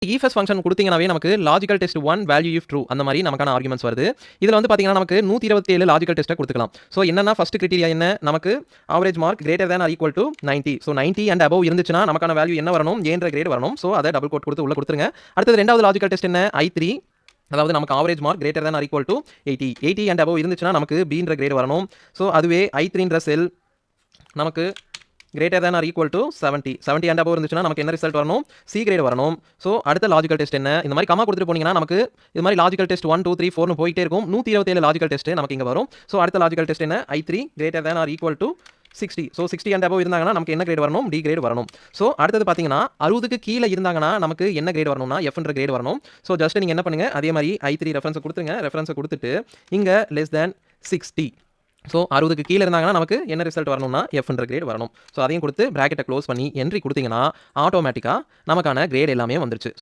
If function குடுத்தீங்கனாவே நமக்கு logical test 1 value if true அந்த மாரி நமக்கான ஆர்குமெண்ட்ஸ் வருது. இதுல வந்து பாத்தீங்கன்னா நமக்கு 127 லாஜிக்கல் டெஸ்ட்ட குடுத்துக்கலாம். சோ என்னன்னா ஃபர்ஸ்ட் கிரைட்டீரியா என்ன? நமக்கு average mark greater than or equal to 90. So 90 and above இருந்துச்சுன்னா நமக்கான வேல்யூ என்ன வரணும்? ஏன்ற கிரேட் வரணும். சோ அத டபுள் கோட் குடுத்து உள்ள குடுத்துருங்க. அடுத்தது இரண்டாவது லாஜிக்கல் டெஸ்ட் என்ன? I3 அதாவது நமக்கு average mark greater than or equal to 80. 80 and above இருந்துச்சுன்னா நமக்கு Bன்ற கிரேட் வரணும். சோ அதுவே I3ன்ற செல் நமக்கு greater than or equal to 70. 70 and above இருந்துச்சுன்னா நமக்கு என்ன ரிசல்ட் வரணும்? C கிரேட் வரணும். சோ அடுத்த லாஜிக்கல் டெஸ்ட் என்ன? இந்த மாதிரி கமா கொடுத்துட்டு போனீங்கன்னா நமக்கு இது மாதிரி லாஜிக்கல் டெஸ்ட் 1 2 3 4 னு போயிட்டே இருக்கும். 127 லாஜிக்கல் டெஸ்ட் நமக்கு இங்க வரும். சோ அடுத்த லாஜிக்கல் டெஸ்ட் என்ன? I3 greater than or equal to 60. So 60 and above இருந்தாங்கன்னா நமக்கு என்ன கிரேட் வரணும்? D கிரேட் வரணும். சோ அடுத்தது பாத்தீங்கன்னா 60க்கு கீழ இருந்தாங்கன்னா நமக்கு என்ன கிரேட் வரணும்னா F ன்ற கிரேட் வரணும். சோ ஜஸ்ட் நீங்க என்ன பண்ணுங்க? அதே மாதிரி I3 ரெஃபரன்ஸ் கொடுத்துங்க. ரெஃபரன்ஸ் கொடுத்துட்டு இங்க less than 60. ஸோ 60க்கு கீழே இருந்தாங்கன்னா நமக்கு என்ன ரிசல்ட் வரணும்னா எஃப்ன்ற கிரேட் வரணும். ஸோ அதையும் கொடுத்து பிராக்கெட்டை க்ளோஸ் பண்ணி என்ட்ரி கொடுத்தீங்கன்னா ஆட்டோமேட்டிக்காக நமக்கான கிரேட் எல்லாமே வந்துருச்சு.